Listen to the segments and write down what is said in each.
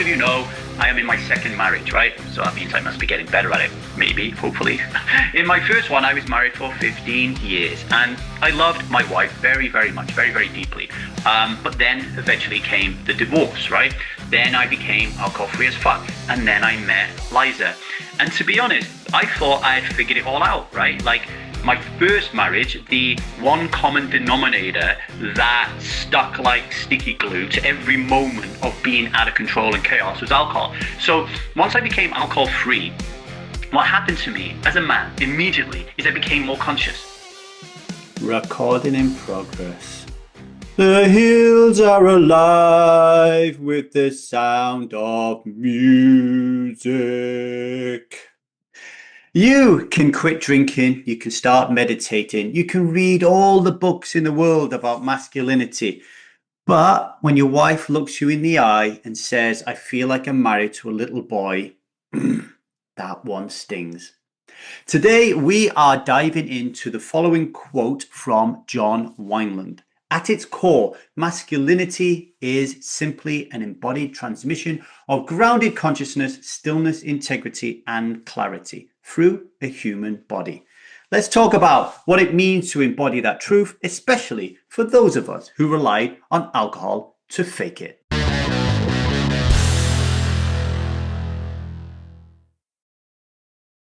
of you know, I am in my second marriage, right? So that means I must be getting better at it, maybe, hopefully. In my first one, I was married for 15 years and I loved my wife very, very much, very, very deeply. But then eventually came the divorce, right? Then I became alcohol-free as fuck. And then I met Liza. And to be honest, I thought I had figured it all out, right? Like, my first marriage, the one common denominator that stuck like sticky glue to every moment of being out of control and chaos was alcohol. So once I became alcohol free, what happened to me as a man immediately is I became more conscious. Recording in progress. The hills are alive with the sound of music. You can quit drinking, you can start meditating, you can read all the books in the world about masculinity. But when your wife looks you in the eye and says, I feel like I'm married to a little boy, that one stings. Today, we are diving into the following quote from John Wineland. At its core, masculinity is simply an embodied transmission of grounded consciousness, stillness, integrity, and clarity through a human body. Let's talk about what it means to embody that truth, especially for those of us who rely on alcohol to fake it.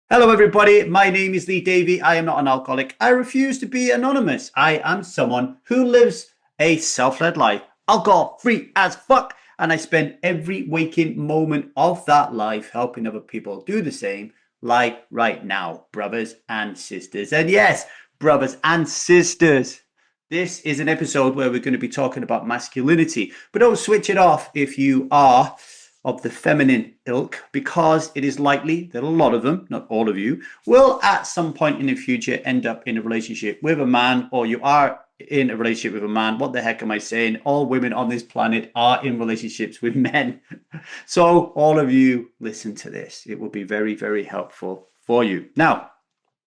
Hello everybody, my name is Davy. I am not an alcoholic. I refuse to be anonymous. I am someone who lives a self-led life, alcohol-free as fuck, and I spend every waking moment of that life helping other people do the same, like right now, brothers and sisters. And yes, brothers and sisters, this is an episode where we're going to be talking about masculinity, but don't switch it off if you are of the feminine ilk, because it is likely that a lot of them, not all of you, will at some point in the future end up in a relationship with a man, or you are in a relationship with a man. What the heck am I saying? All women on this planet are in relationships with men. So all of you listen to this. It will be very, very helpful for you. Now,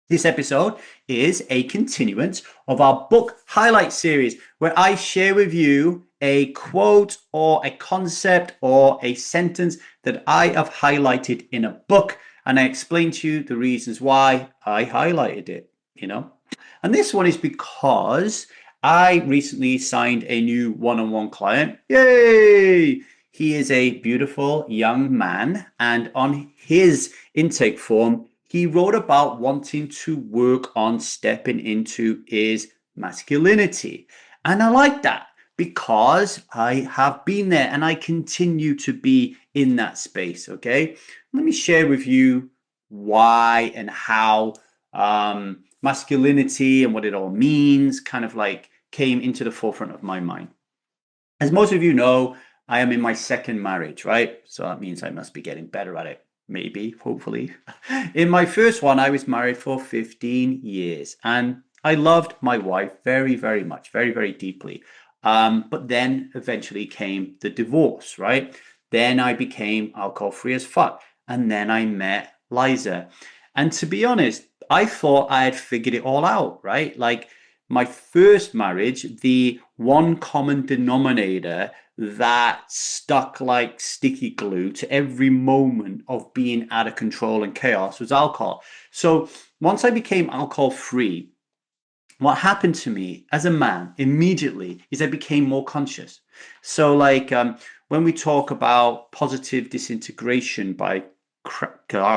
this episode is a continuance of our book highlight series, where I share with you a quote or a concept or a sentence that I have highlighted in a book, and I explain to you the reasons why I highlighted it, And this one is because I recently signed a new one-on-one client. Yay! He is a beautiful young man, and on his intake form, he wrote about wanting to work on stepping into his masculinity. And I like that because I have been there and I continue to be in that space, okay? Let me share with you why and how masculinity and what it all means kind of like came into the forefront of my mind. As most of you know, I am in my second marriage, right? So that means I must be getting better at it. Maybe, hopefully. In my first one, I was married for 15 years and I loved my wife very, very much, very, very deeply. But then eventually came the divorce, right? Then I became alcohol-free as fuck. And then I met Liza. And to be honest, I thought I had figured it all out, right? Like my first marriage, the one common denominator that stuck like sticky glue to every moment of being out of control and chaos was alcohol. So once I became alcohol free, what happened to me as a man immediately is I became more conscious. So like when we talk about positive disintegration by Krasimir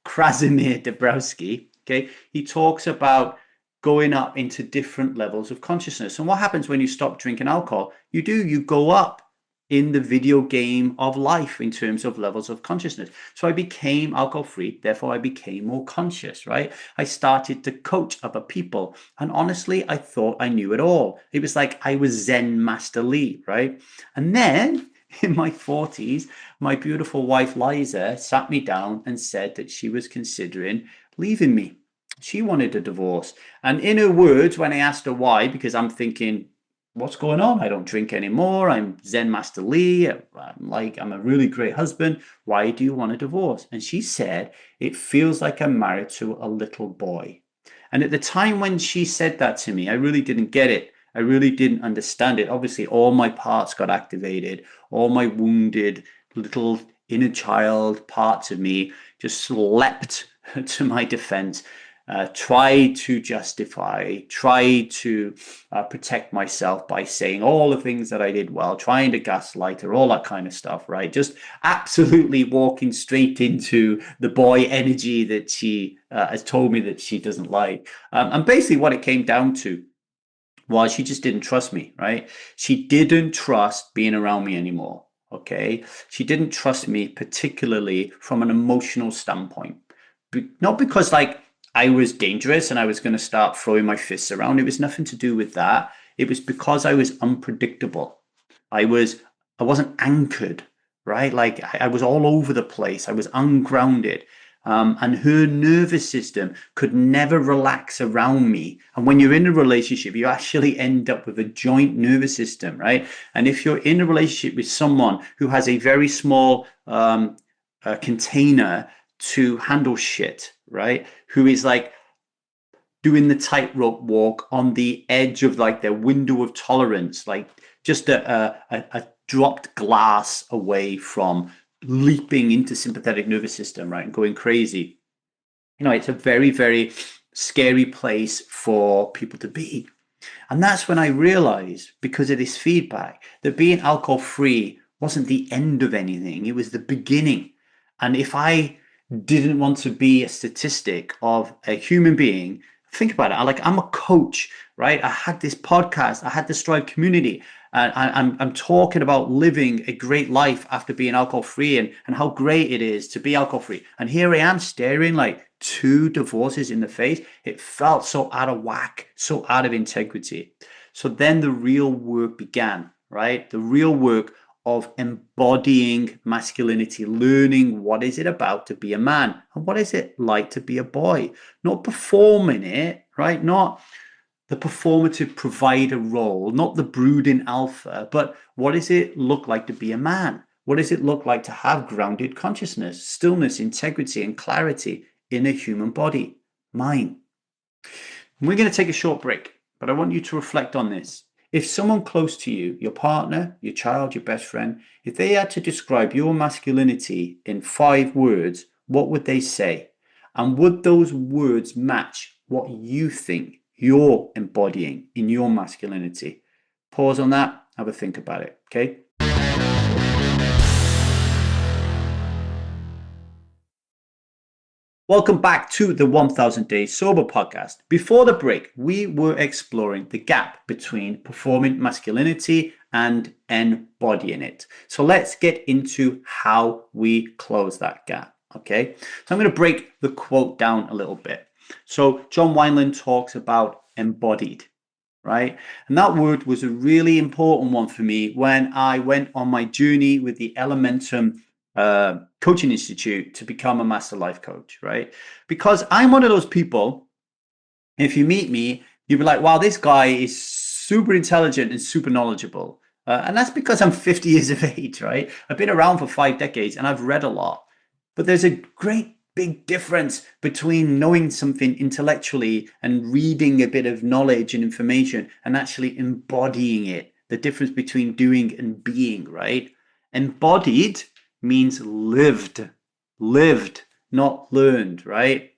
Dabrowski, okay, he talks about going up into different levels of consciousness. And what happens when you stop drinking alcohol? You go up in the video game of life in terms of levels of consciousness. So I became alcohol free, therefore I became more conscious, right? I started to coach other people. And honestly, I thought I knew it all. It was like I was Zen Master Lee, right? And then in my 40s, my beautiful wife, Liza, sat me down and said that she was considering leaving me. She wanted a divorce. And in her words, when I asked her why, because I'm thinking, what's going on? I don't drink anymore. I'm Zen Master Lee. I'm a really great husband. Why do you want a divorce? And she said, it feels like I'm married to a little boy. And at the time when she said that to me, I really didn't get it. I really didn't understand it. Obviously, all my parts got activated. All my wounded little inner child parts of me just leapt to my defense, tried to justify, tried to protect myself by saying all the things that I did well, trying to gaslight her, all that kind of stuff, right? Just absolutely walking straight into the boy energy that she has told me that she doesn't like. And basically what it came down to was she just didn't trust me, right? She didn't trust being around me anymore. Okay. She didn't trust me, particularly from an emotional standpoint. Not because like I was dangerous and I was going to start throwing my fists around. It was nothing to do with that. It was because I was unpredictable. I wasn't anchored, right? Like I was all over the place. I was ungrounded. And her nervous system could never relax around me. And when you're in a relationship, you actually end up with a joint nervous system, right? And if you're in a relationship with someone who has a very small container to handle shit, right? Who is like doing the tightrope walk on the edge of like their window of tolerance, like just a dropped glass away from leaping into sympathetic nervous system, right, and going crazy. You know, it's a very, very scary place for people to be. And that's when I realized, because of this feedback, that being alcohol free wasn't the end of anything. It was the beginning. And if I didn't want to be a statistic of a human being, think about it. I'm a coach, right? I had this podcast. I had the Strive community. I'm talking about living a great life after being alcohol free and how great it is to be alcohol free. And here I am staring like 2 divorces in the face. It felt so out of whack, so out of integrity. So then the real work began, right? The real work of embodying masculinity, learning what is it about to be a man and what is it like to be a boy, not performing it, right? Not the performative provider role, not the brooding alpha, but what does it look like to be a man? What does it look like to have grounded consciousness, stillness, integrity, and clarity in a human body, mine? And we're going to take a short break, but I want you to reflect on this. If someone close to you, your partner, your child, your best friend, if they had to describe your masculinity in 5 words, what would they say? And would those words match what you think you're embodying in your masculinity? Pause on that, have a think about it, okay? Welcome back to the 1000 Days Sober podcast. Before the break, we were exploring the gap between performing masculinity and embodying it. So let's get into how we close that gap, okay? So I'm going to break the quote down a little bit. So John Wineland talks about embodied, right? And that word was a really important one for me when I went on my journey with the Elementum Coaching Institute to become a master life coach, right? Because I'm one of those people, if you meet me, you'll be like, wow, this guy is super intelligent and super knowledgeable. And that's because I'm 50 years of age, right? I've been around for 5 decades and I've read a lot. But there's a great big difference between knowing something intellectually and reading a bit of knowledge and information and actually embodying it. The difference between doing and being, right? Embodied means lived, not learned, right?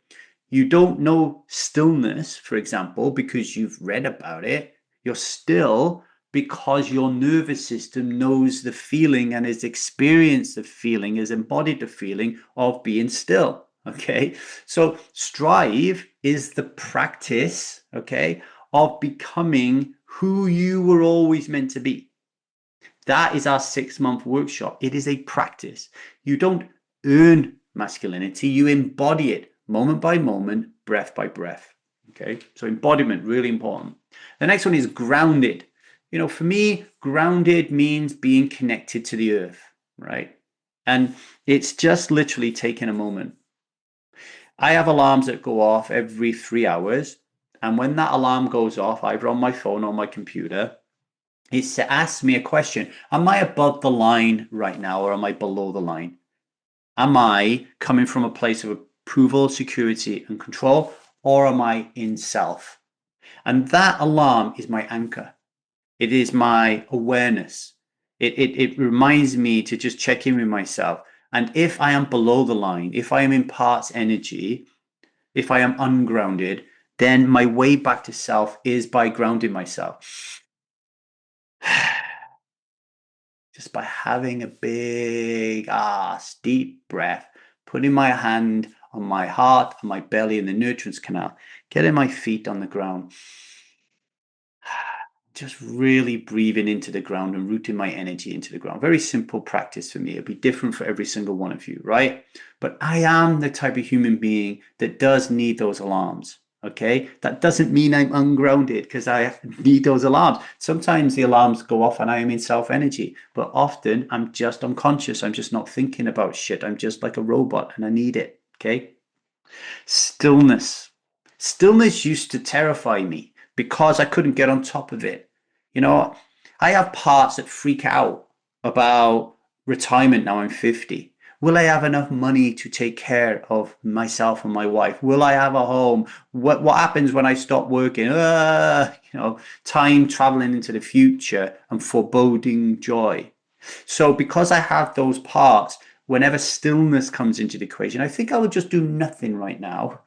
You don't know stillness, for example, because you've read about it. You're still because your nervous system knows the feeling and has experienced the feeling, has embodied the feeling of being still, okay? So strive is the practice, okay, of becoming who you were always meant to be. That is our 6-month workshop. It is a practice. You don't earn masculinity, you embody it moment by moment, breath by breath. Okay, so embodiment, really important. The next one is grounded. You know, for me, grounded means being connected to the earth, right? And it's just literally taking a moment. I have alarms that go off every 3 hours. And when that alarm goes off, either on my phone or my computer, it asks me a question. Am I above the line right now or am I below the line? Am I coming from a place of approval, security, and control, or am I in self? And that alarm is my anchor. It is my awareness. It reminds me to just check in with myself. And if I am below the line, if I am in parts energy, if I am ungrounded, then my way back to self is by grounding myself. Just by having a big ass, deep breath, putting my hand on my heart and my belly in the nutrients canal, getting my feet on the ground, just really breathing into the ground and rooting my energy into the ground. Very simple practice for me. It'll be different for every single one of you, right? But I am the type of human being that does need those alarms. Okay, that doesn't mean I'm ungrounded because I need those alarms. Sometimes the alarms go off and I am in self energy, but often I'm just unconscious. I'm just not thinking about shit. I'm just like a robot and I need it. Okay, stillness. Stillness used to terrify me because I couldn't get on top of it. You know, I have parts that freak out about retirement now I'm 50. Will I have enough money to take care of myself and my wife? Will I have a home? What happens when I stop working? Time traveling into the future and foreboding joy. So because I have those parts, whenever stillness comes into the equation, I think I would just do nothing right now.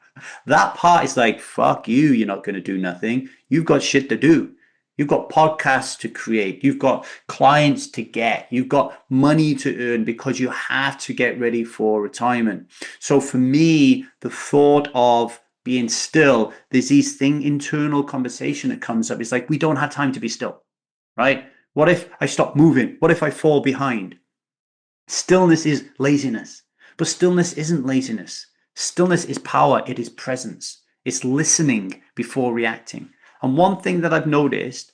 That part is like, fuck you, you're not going to do nothing. You've got shit to do. You've got podcasts to create. You've got clients to get. You've got money to earn because you have to get ready for retirement. So for me, the thought of being still, there's this internal conversation that comes up. It's like, we don't have time to be still, right? What if I stop moving? What if I fall behind? Stillness is laziness, but stillness isn't laziness. Stillness is power. It is presence. It's listening before reacting. And one thing that I've noticed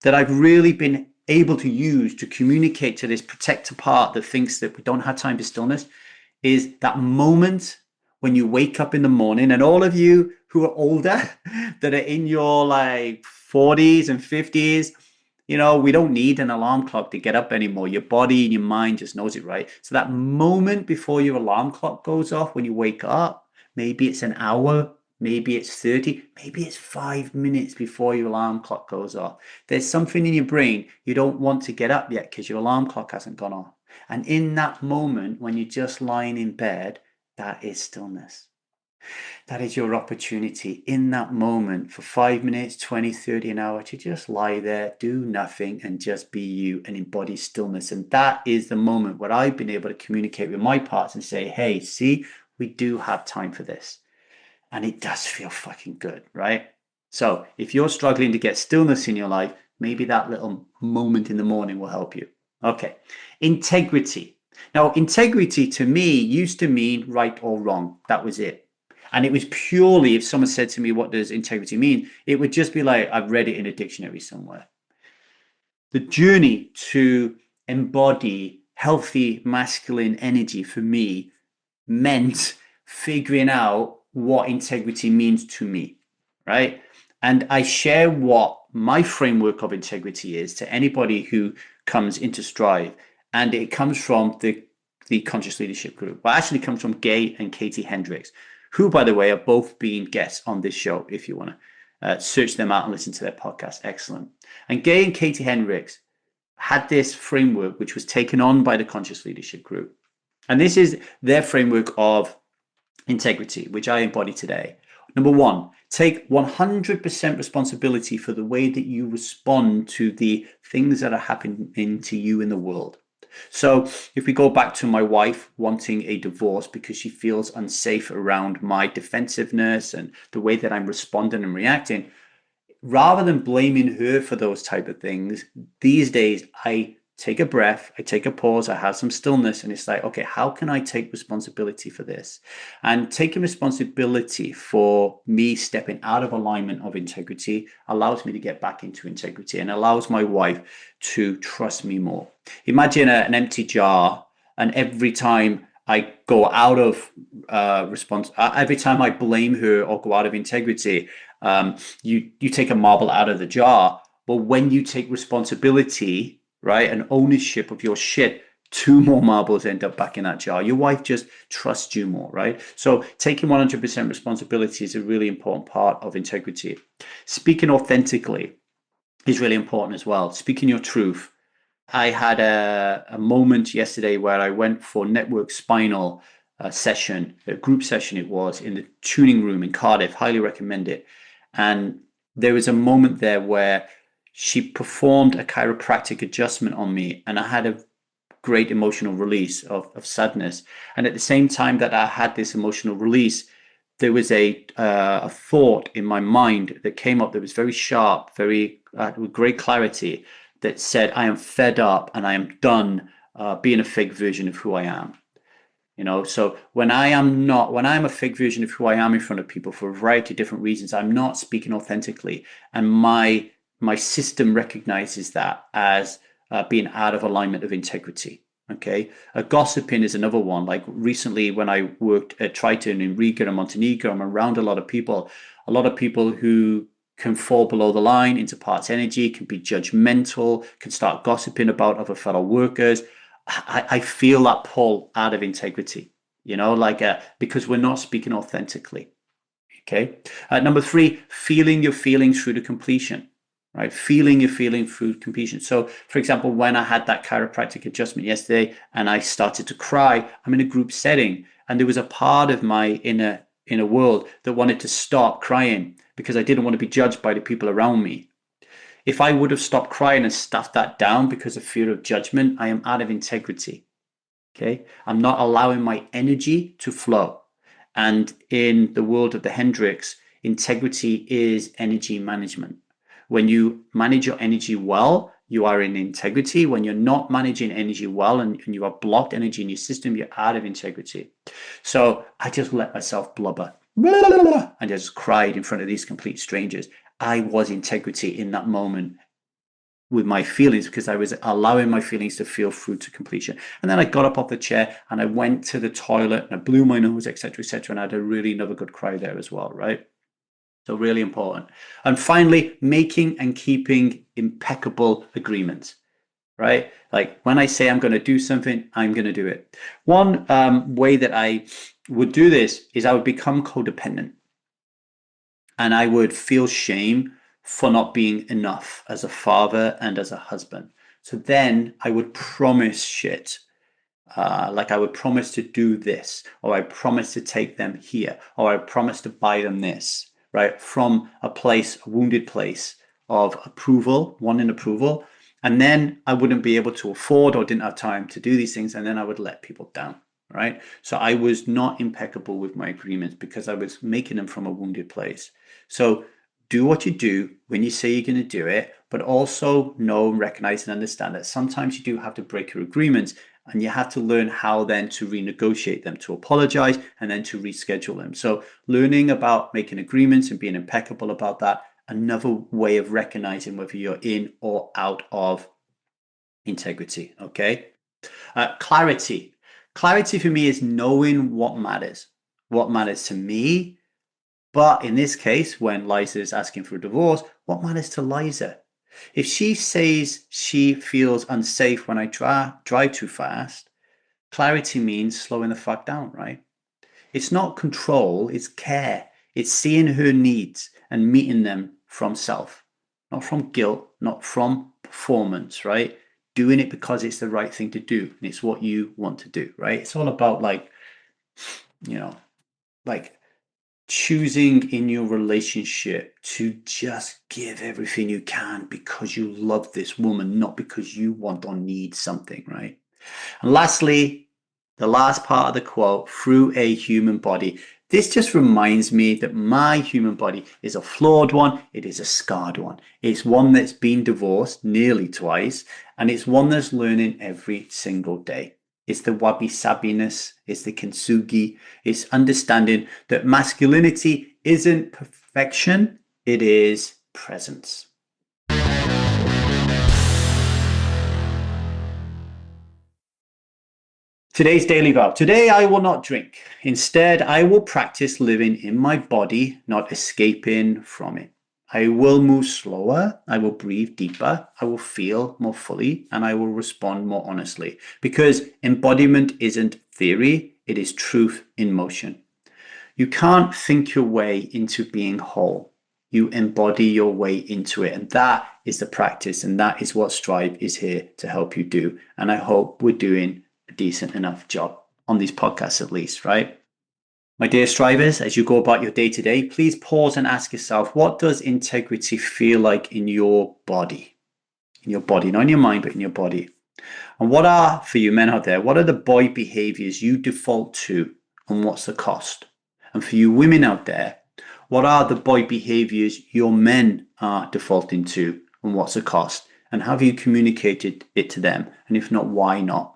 that I've really been able to use to communicate to this protector part that thinks that we don't have time for stillness is that moment when you wake up in the morning, and all of you who are older that are in your like 40s and 50s, we don't need an alarm clock to get up anymore. Your body and your mind just knows it, right? So that moment before your alarm clock goes off when you wake up, maybe it's an hour, maybe it's 30, maybe it's 5 minutes before your alarm clock goes off. There's something in your brain you don't want to get up yet because your alarm clock hasn't gone off. And in that moment, when you're just lying in bed, that is stillness. That is your opportunity in that moment for 5 minutes, 20, 30, an hour to just lie there, do nothing, and just be you and embody stillness. And that is the moment where I've been able to communicate with my parts and say, hey, see, we do have time for this. And it does feel fucking good, right? So if you're struggling to get stillness in your life, maybe that little moment in the morning will help you. Okay, integrity. Now, integrity to me used to mean right or wrong. That was it. And it was purely, if someone said to me, what does integrity mean? It would just be like, I've read it in a dictionary somewhere. The journey to embody healthy masculine energy for me meant figuring out what integrity means to me, right? And I share what my framework of integrity is to anybody who comes into Strive. And it comes from the Conscious Leadership Group. Well, actually comes from Gay and Katie Hendricks, who, by the way, have both been guests on this show, if you want to search them out and listen to their podcast. Excellent. And Gay and Katie Hendricks had this framework, which was taken on by the Conscious Leadership Group. And this is their framework of integrity, which I embody today. Number one, take 100% responsibility for the way that you respond to the things that are happening to you in the world. So if we go back to my wife wanting a divorce because she feels unsafe around my defensiveness and the way that I'm responding and reacting, rather than blaming her for those type of things, these days I take a breath, I take a pause, I have some stillness, and it's like, okay, how can I take responsibility for this? And taking responsibility for me stepping out of alignment of integrity allows me to get back into integrity and allows my wife to trust me more. Imagine an empty jar, and every time I go out of every time I blame her or go out of integrity, you take a marble out of the jar. But when you take responsibility, right, and ownership of your shit, 2 more marbles end up back in that jar. Your wife just trusts you more, right? So taking 100% responsibility is a really important part of integrity. Speaking authentically is really important as well. Speaking your truth. I had a moment yesterday where I went for network spinal session, a group session it was, in the tuning room in Cardiff. Highly recommend it. And there was a moment there where she performed a chiropractic adjustment on me, and I had a great emotional release of sadness. And at the same time that I had this emotional release, there was a thought in my mind that came up that was very sharp, very with great clarity, that said, I am fed up and I am done being a fake version of who I am. So when I'm a fake version of who I am in front of people for a variety of different reasons, I'm not speaking authentically. And my system recognizes that as being out of alignment of integrity. Okay. Gossiping is another one. Like recently when I worked at Triton in Riga and Montenegro, I'm around a lot of people who can fall below the line into parts energy, can be judgmental, can start gossiping about other fellow workers. I feel that pull out of integrity, because we're not speaking authentically. Okay. Number 3, feeling your feelings through the completion, right? Feeling your feeling through completion. So, for example, when I had that chiropractic adjustment yesterday and I started to cry, I'm in a group setting, and there was a part of my inner world that wanted to stop crying because I didn't want to be judged by the people around me. If I would have stopped crying and stuffed that down because of fear of judgment, I am out of integrity. Okay. I'm not allowing my energy to flow. And in the world of the Hendricks, integrity is energy management. When you manage your energy well, you are in integrity. When you're not managing energy well and you have blocked energy in your system, you're out of integrity. So I just let myself blubber and I just cried in front of these complete strangers. I was integrity in that moment with my feelings because I was allowing my feelings to feel through to completion. And then I got up off the chair and I went to the toilet and I blew my nose, etc., etc., and I had another good cry there as well, right? So really important. And finally, making and keeping impeccable agreements, right? Like when I say I'm going to do something, I'm going to do it. One way that I would do this is I would become codependent. And I would feel shame for not being enough as a father and as a husband. So then I would promise shit. Like I would promise to do this, or I promise to take them here, or I promise to buy them this, right? From a wounded place of approval, wanting approval. And then I wouldn't be able to afford or didn't have time to do these things. And then I would let people down. Right. So I was not impeccable with my agreements because I was making them from a wounded place. So do what you do when you say you're going to do it, but also know, recognize, and understand that sometimes you do have to break your agreements and you have to learn how then to renegotiate them, to apologize, and then to reschedule them. So learning about making agreements and being impeccable about that, another way of recognizing whether you're in or out of integrity. Okay. Clarity. Clarity for me is knowing what matters to me. But in this case, when Liza is asking for a divorce, what matters to Liza? If she says she feels unsafe when I drive too fast, clarity means slowing the fuck down, right? It's not control, it's care. It's seeing her needs and meeting them from self, not from guilt, not from performance, right? Doing it because it's the right thing to do and it's what you want to do, right? It's all about like choosing in your relationship to just give everything you can because you love this woman, not because you want or need something, right? And lastly, the last part of the quote, through a human body. This just reminds me that my human body is a flawed one. It is a scarred one. It's one that's been divorced nearly twice, and it's one that's learning every single day. It's the wabi-sabiness, it's the kintsugi, it's understanding that masculinity isn't perfection, it is presence. Today's daily vow. Today I will not drink. Instead, I will practice living in my body, not escaping from it. I will move slower. I will breathe deeper. I will feel more fully, and I will respond more honestly. Because embodiment isn't theory, it is truth in motion. You can't think your way into being whole. you embody your way into it. And that is the practice. And that is what Strive is here to help you do. And I hope we're doing a decent enough job on these podcasts, at least, right? My dear strivers, as you go about your day to day, please pause and ask yourself, what does integrity feel like in your body? In your body, not in your mind, but in your body. And what are, for you men out there, what are the boy behaviors you default to, and what's the cost? And for you women out there, what are the boy behaviors your men are defaulting to, and what's the cost? And have you communicated it to them? And if not, why not?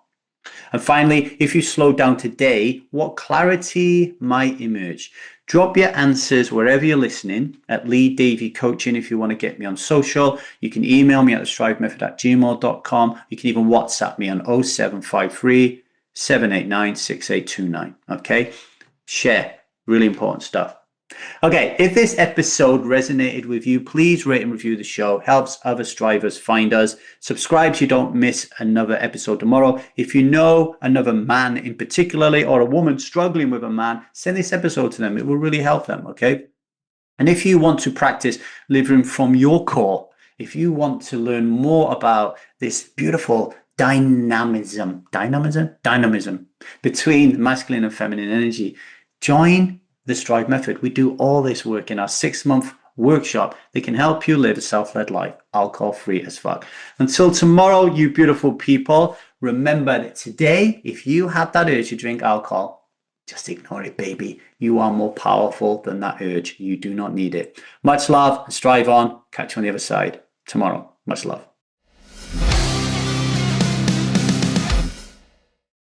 And finally, if you slow down today, what clarity might emerge? Drop your answers wherever you're listening at LeeDavyCoaching if you want to get me on social. You can email me at thestrivemethod@gmail.com. You can even WhatsApp me on 0753 789 6829. Okay? Share. Really important stuff. Okay, if this episode resonated with you, please rate and review the show. Helps other strivers find us. Subscribe so you don't miss another episode tomorrow. If you know another man in particularly or a woman struggling with a man, send this episode to them. It will really help them, okay? And if you want to practice living from your core, if you want to learn more about this beautiful dynamism between masculine and feminine energy, join the Strive Method. We do all this work in our 6-month workshop that can help you live a self-led life, alcohol-free as fuck. Until tomorrow, you beautiful people, remember that today, if you have that urge to drink alcohol, just ignore it, baby. You are more powerful than that urge. You do not need it. Much love. Strive on. Catch you on the other side tomorrow. Much love.